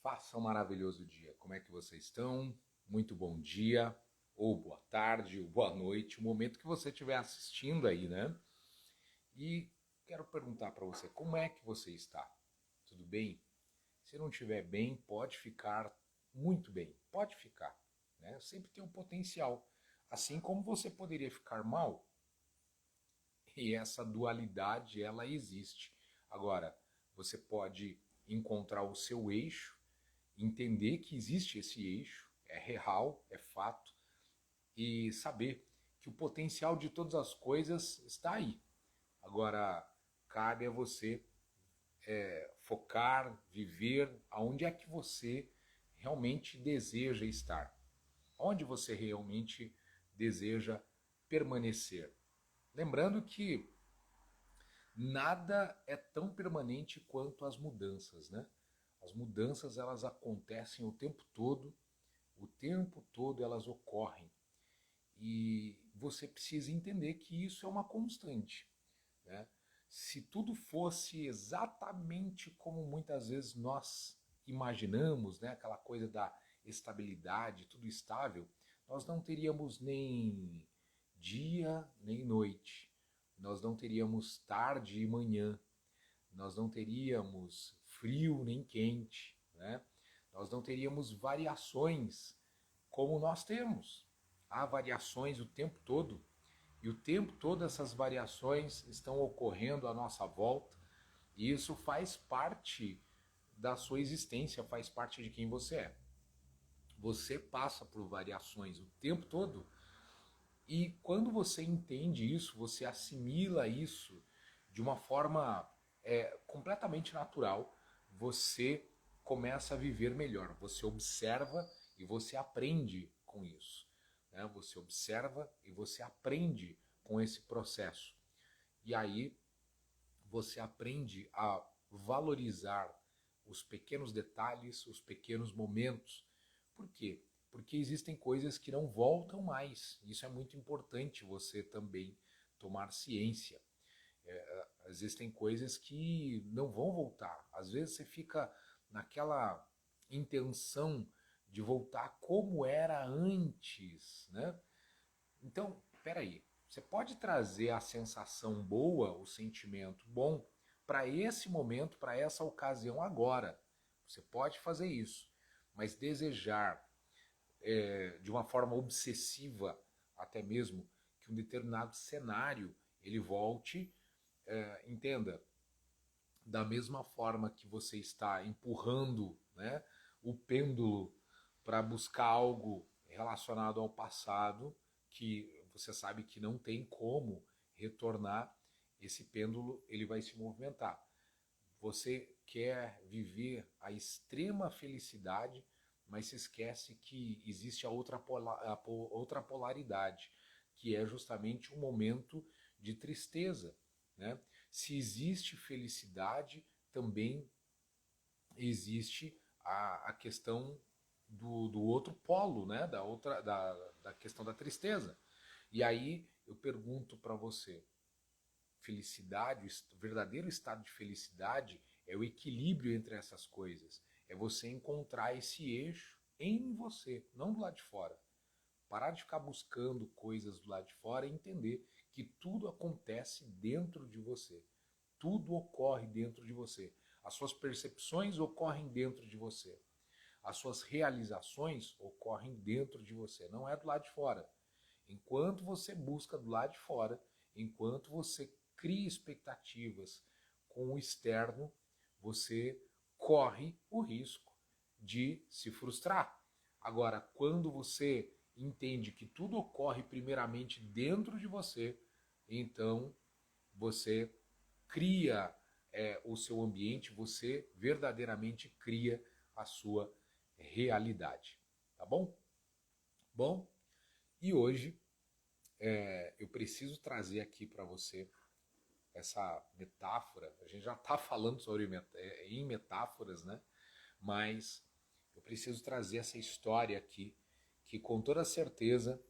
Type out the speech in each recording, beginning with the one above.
Faça um maravilhoso dia. Como é que vocês estão? Muito bom dia, ou boa tarde, ou boa noite, o momento que você estiver assistindo aí, né? E quero perguntar para você, como é que você está? Tudo bem? Se não estiver bem, pode ficar muito bem. Pode ficar, né? Sempre tem um potencial. Assim como você poderia ficar mal, e essa dualidade, ela existe. Agora, você pode encontrar o seu eixo, entender que existe esse eixo, é real, é fato, e saber que o potencial de todas as coisas está aí. Agora, cabe a você focar, viver aonde é que você realmente deseja estar, onde você realmente deseja permanecer. Lembrando que nada é tão permanente quanto as mudanças, né? As mudanças elas acontecem o tempo todo elas ocorrem. E você precisa entender que isso é uma constante, né? Se tudo fosse exatamente como muitas vezes nós imaginamos, né? Aquela coisa da estabilidade, tudo estável, nós não teríamos nem dia nem noite, nós não teríamos tarde e manhã, nós não teríamos frio nem quente, né? Nós não teríamos variações como nós temos. Há variações o tempo todo, e o tempo todo essas variações estão ocorrendo à nossa volta, e isso faz parte da sua existência, faz parte de quem você é. Você passa por variações o tempo todo, e quando você entende isso, você assimila isso de uma forma completamente natural, você começa a viver melhor. Você observa e você aprende com isso, né? Você observa e você aprende com esse processo. E aí você aprende a valorizar os pequenos detalhes, os pequenos momentos. Por quê? Porque existem coisas que não voltam mais. Isso é muito importante você também tomar ciência. Existem coisas que não vão voltar. Às vezes você fica naquela intenção de voltar como era antes, né? Então, peraí, você pode trazer a sensação boa, o sentimento bom, para esse momento, para essa ocasião agora. Você pode fazer isso, mas desejar de uma forma obsessiva, até mesmo, que um determinado cenário ele volte, entenda, da mesma forma que você está empurrando, né, o pêndulo para buscar algo relacionado ao passado, que você sabe que não tem como retornar, esse pêndulo ele vai se movimentar. Você quer viver a extrema felicidade, mas se esquece que existe a outra polaridade, que é justamente um momento de tristeza, né? Se existe felicidade, também existe a questão do outro polo, né? Da questão da tristeza. E aí eu pergunto para você, felicidade, o verdadeiro estado de felicidade é o equilíbrio entre essas coisas. É você encontrar esse eixo em você, não do lado de fora. Parar de ficar buscando coisas do lado de fora e entender que tudo acontece dentro de você. Tudo ocorre dentro de você. As suas percepções ocorrem dentro de você. As suas realizações ocorrem dentro de você, não é do lado de fora. Enquanto você busca do lado de fora, enquanto você cria expectativas com o externo, você corre o risco de se frustrar. Agora, quando você entende que tudo ocorre primeiramente dentro de você, então você cria o seu ambiente, você verdadeiramente cria a sua realidade. Tá bom? Bom, e hoje eu preciso trazer aqui para você essa metáfora. A gente já está falando sobre em metáforas, né? Mas eu preciso trazer essa história aqui, que com toda certeza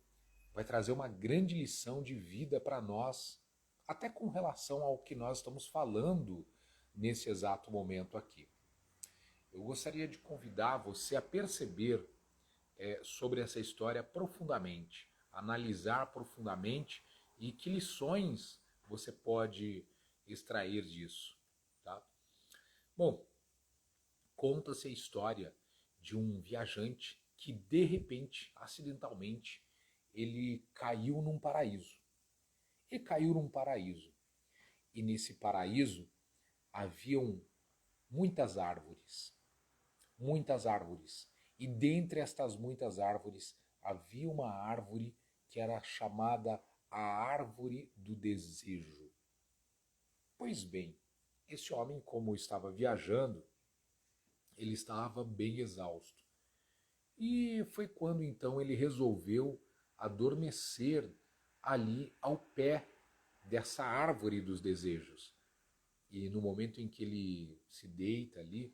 vai trazer uma grande lição de vida para nós, até com relação ao que nós estamos falando nesse exato momento aqui. eu gostaria de convidar você a perceber sobre essa história profundamente, analisar profundamente e que lições você pode extrair disso. Tá? Bom, conta-se a história de um viajante que de repente, acidentalmente, ele caiu num paraíso. Ele caiu num paraíso. E nesse paraíso haviam muitas árvores. Muitas árvores. E dentre estas muitas árvores havia uma árvore que era chamada a árvore do desejo. Pois bem, esse homem, como estava viajando, ele estava bem exausto. E foi quando então ele resolveu adormecer ali ao pé dessa árvore dos desejos. E no momento em que ele se deita ali,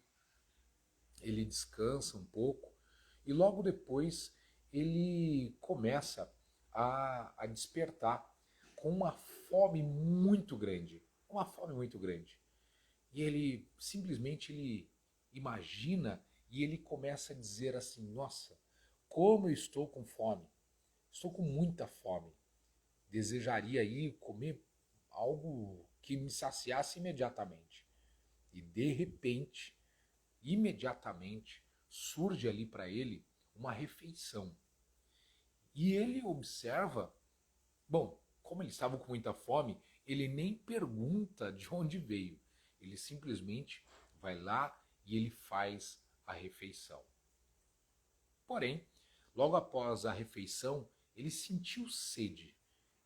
ele descansa um pouco e logo depois ele começa a despertar com uma fome muito grande, uma fome muito grande. E ele simplesmente ele imagina e ele começa a dizer assim: nossa, como eu estou com fome, estou com muita fome, desejaria ir comer algo que me saciasse imediatamente. E de repente, imediatamente, surge ali para ele uma refeição. E ele observa, bom, como ele estava com muita fome, ele nem pergunta de onde veio. Ele simplesmente vai lá e ele faz a refeição. Porém, logo após a refeição, ele sentiu sede.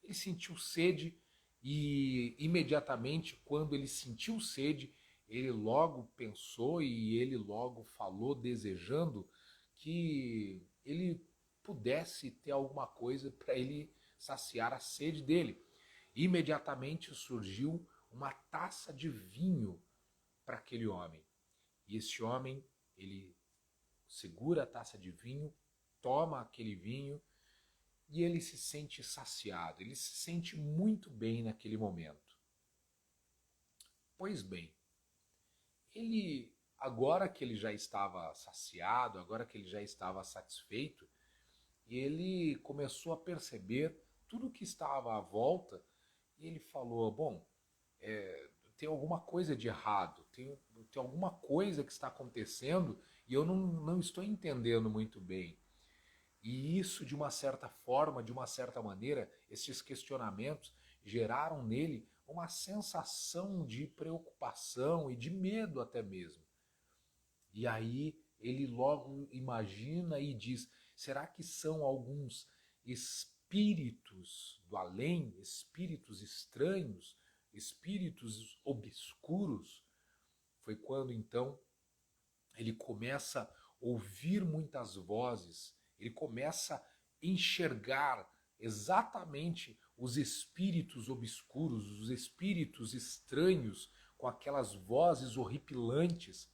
Ele sentiu sede e imediatamente, quando ele sentiu sede, ele logo pensou e ele logo falou, desejando que ele pudesse ter alguma coisa para ele saciar a sede dele. Imediatamente surgiu uma taça de vinho para aquele homem. E esse homem, ele segura a taça de vinho, toma aquele vinho e ele se sente saciado, ele se sente muito bem naquele momento. Pois bem, ele, agora que ele já estava saciado, agora que ele já estava satisfeito, ele começou a perceber tudo que estava à volta e ele falou, bom, tem alguma coisa de errado, tem alguma coisa que está acontecendo e eu não estou entendendo muito bem. E isso, de uma certa forma, de uma certa maneira, esses questionamentos geraram nele uma sensação de preocupação e de medo até mesmo. E aí ele logo imagina e diz: será que são alguns espíritos do além, espíritos estranhos, espíritos obscuros? Foi quando então ele começa a ouvir muitas vozes, ele começa a enxergar exatamente os espíritos obscuros, os espíritos estranhos, com aquelas vozes horripilantes.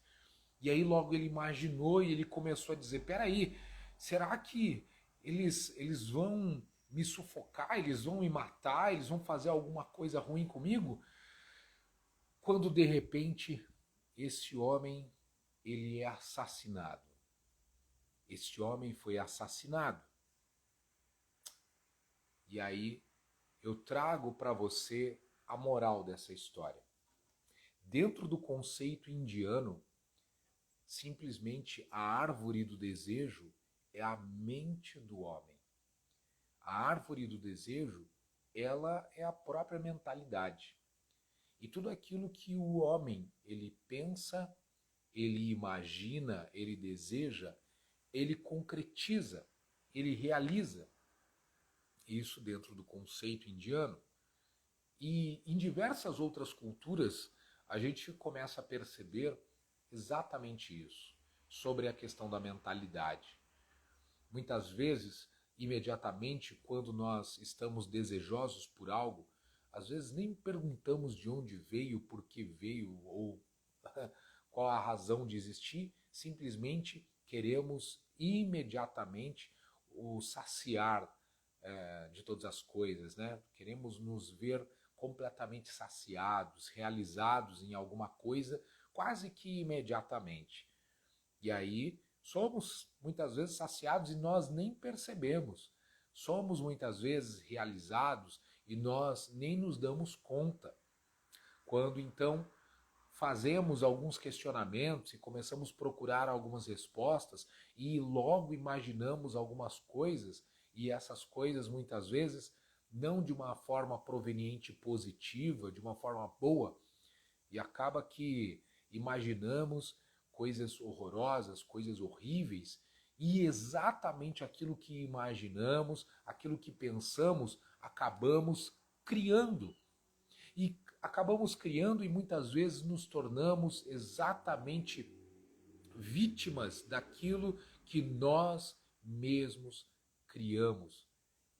E aí logo ele imaginou e ele começou a dizer: peraí, será que eles vão me sufocar, eles vão me matar, eles vão fazer alguma coisa ruim comigo? Quando de repente esse homem ele é assassinado. Este homem foi assassinado. E aí eu trago para você a moral dessa história. Dentro do conceito indiano, simplesmente a árvore do desejo é a mente do homem. A árvore do desejo, ela é a própria mentalidade. E tudo aquilo que o homem, ele pensa, ele imagina, ele deseja, ele concretiza, ele realiza. Isso dentro do conceito indiano. E em diversas outras culturas, a gente começa a perceber exatamente isso, sobre a questão da mentalidade. Muitas vezes, imediatamente, quando nós estamos desejosos por algo, às vezes nem perguntamos de onde veio, por que veio, ou qual a razão de existir, simplesmente queremos imediatamente o saciar de todas as coisas, né? Queremos nos ver completamente saciados, realizados em alguma coisa, quase que imediatamente. E aí somos muitas vezes saciados e nós nem percebemos. Somos muitas vezes realizados e nós nem nos damos conta. Quando então fazemos alguns questionamentos e começamos a procurar algumas respostas e logo imaginamos algumas coisas, e essas coisas muitas vezes não de uma forma proveniente positiva, de uma forma boa, e acaba que imaginamos coisas horrorosas, coisas horríveis, e exatamente aquilo que imaginamos, aquilo que pensamos, acabamos criando. E acabamos criando e muitas vezes nos tornamos exatamente vítimas daquilo que nós mesmos criamos.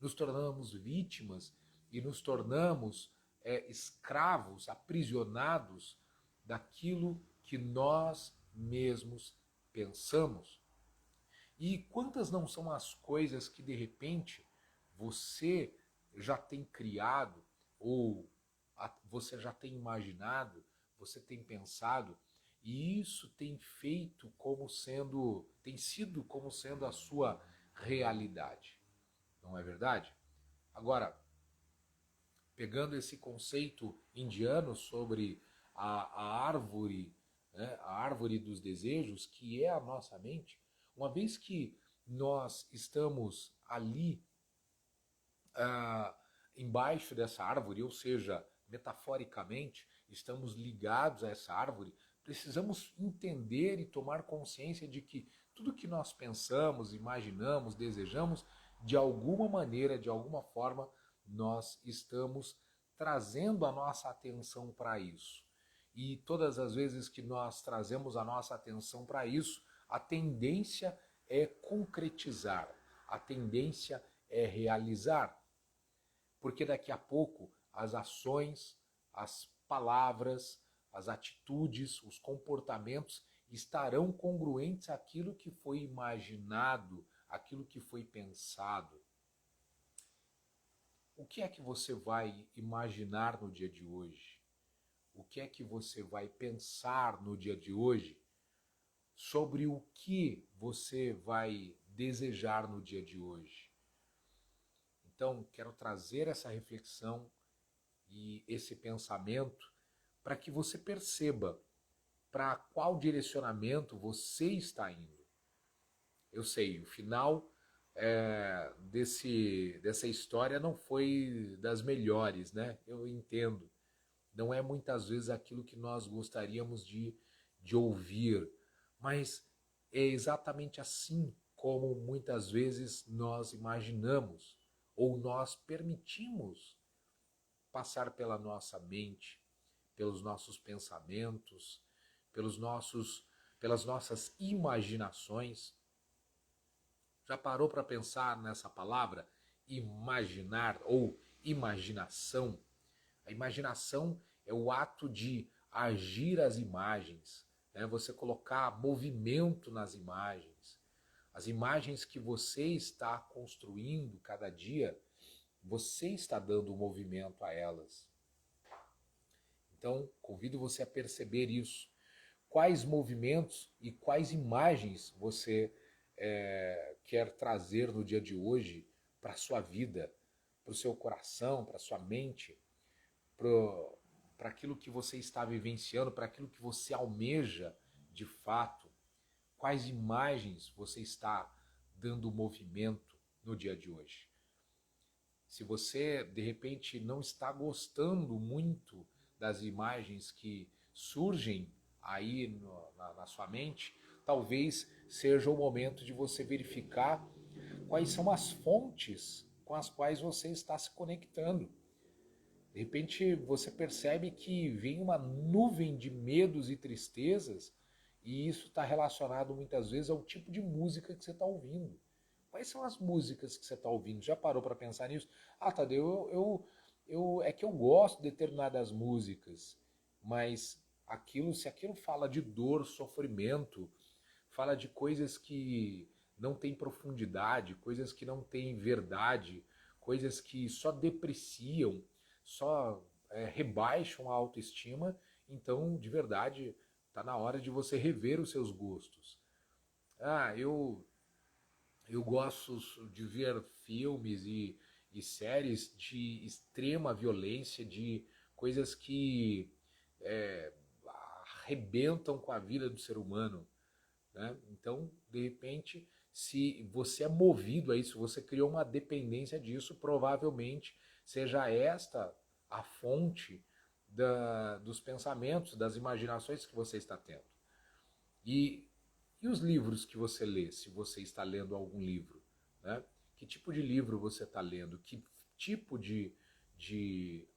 Nos tornamos vítimas e nos tornamos escravos, aprisionados daquilo que nós mesmos pensamos. E quantas não são as coisas que de repente você já tem criado ou você já tem imaginado, você tem pensado, e isso tem feito como sendo, tem sido como sendo a sua realidade. Não é verdade? Agora, pegando esse conceito indiano sobre a árvore, né, a árvore dos desejos, que é a nossa mente, uma vez que nós estamos ali ah, embaixo dessa árvore, ou seja, metaforicamente, estamos ligados a essa árvore, precisamos entender e tomar consciência de que tudo que nós pensamos, imaginamos, desejamos, de alguma maneira, de alguma forma, nós estamos trazendo a nossa atenção para isso. E todas as vezes que nós trazemos a nossa atenção para isso, a tendência é concretizar, a tendência é realizar. Porque daqui a pouco as ações, as palavras, as atitudes, os comportamentos estarão congruentes àquilo que foi imaginado, àquilo que foi pensado. O que é que você vai imaginar no dia de hoje? O que é que você vai pensar no dia de hoje sobre o que você vai desejar no dia de hoje? Então, quero trazer essa reflexão e esse pensamento para que você perceba para qual direcionamento você está indo. Eu sei, o final dessa história não foi das melhores, né? Eu entendo. Não é muitas vezes aquilo que nós gostaríamos de ouvir, mas é exatamente assim como muitas vezes nós imaginamos ou nós permitimos passar pela nossa mente, pelos nossos pensamentos, pelas nossas imaginações. Já parou para pensar nessa palavra imaginar ou imaginação? A imaginação é o ato de agir as imagens, né? Você colocar movimento nas imagens. As imagens que você está construindo cada dia, você está dando movimento a elas. Então, convido você a perceber isso. Quais movimentos e quais imagens você quer trazer no dia de hoje para a sua vida, para o seu coração, para a sua mente, para aquilo que você está vivenciando, para aquilo que você almeja de fato. Quais imagens você está dando movimento no dia de hoje? Se você, de repente, não está gostando muito das imagens que surgem aí na sua mente, talvez seja o momento de você verificar quais são as fontes com as quais você está se conectando. De repente você percebe que vem uma nuvem de medos e tristezas e isso está relacionado muitas vezes ao tipo de música que você está ouvindo. Quais são as músicas que você está ouvindo? Já parou para pensar nisso? Ah, Tadeu, é que eu gosto de determinadas músicas, mas se aquilo fala de dor, sofrimento, fala de coisas que não têm profundidade, coisas que não têm verdade, coisas que só depreciam, só rebaixam a autoestima, então, de verdade, está na hora de você rever os seus gostos. Ah, eu gosto de ver filmes e séries de extrema violência, de coisas que é, arrebentam com a vida do ser humano, né? Então, de repente, se você é movido a isso, você criou uma dependência disso, provavelmente seja esta a fonte dos pensamentos, das imaginações que você está tendo. E, e os livros que você lê, se você está lendo algum livro, né? Que tipo de livro você está lendo? Que tipo de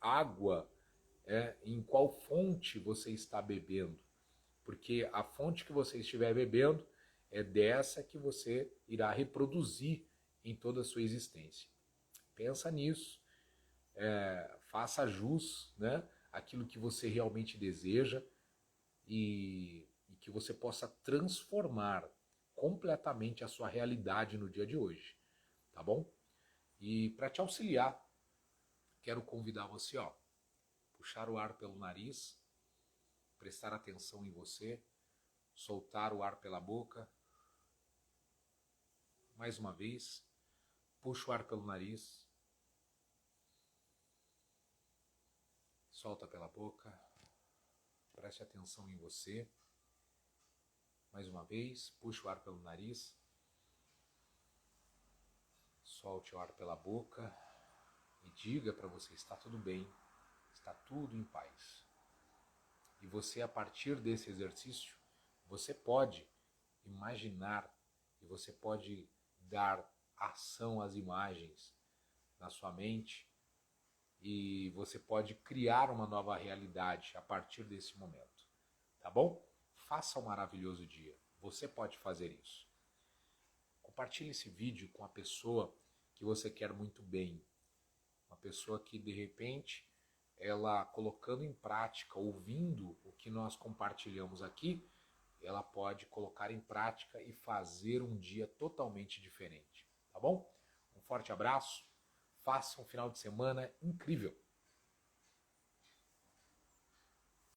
água, em qual fonte você está bebendo? Porque a fonte que você estiver bebendo é dessa que você irá reproduzir em toda a sua existência. Pensa nisso, faça jus, né, aquilo que você realmente deseja e que você possa transformar completamente a sua realidade no dia de hoje, tá bom? E para te auxiliar, quero convidar você, ó, puxar o ar pelo nariz, prestar atenção em você, soltar o ar pela boca. Mais uma vez, puxa o ar pelo nariz, solta pela boca, preste atenção em você. Mais uma vez, puxa o ar pelo nariz, solte o ar pela boca e diga para você: está tudo bem, está tudo em paz. E você, a partir desse exercício, você pode imaginar e você pode dar ação às imagens na sua mente e você pode criar uma nova realidade a partir desse momento, tá bom? Faça um maravilhoso dia, você pode fazer isso. Compartilhe esse vídeo com a pessoa que você quer muito bem, uma pessoa que de repente ela colocando em prática, ouvindo o que nós compartilhamos aqui, ela pode colocar em prática e fazer um dia totalmente diferente, tá bom? Um forte abraço, faça um final de semana incrível.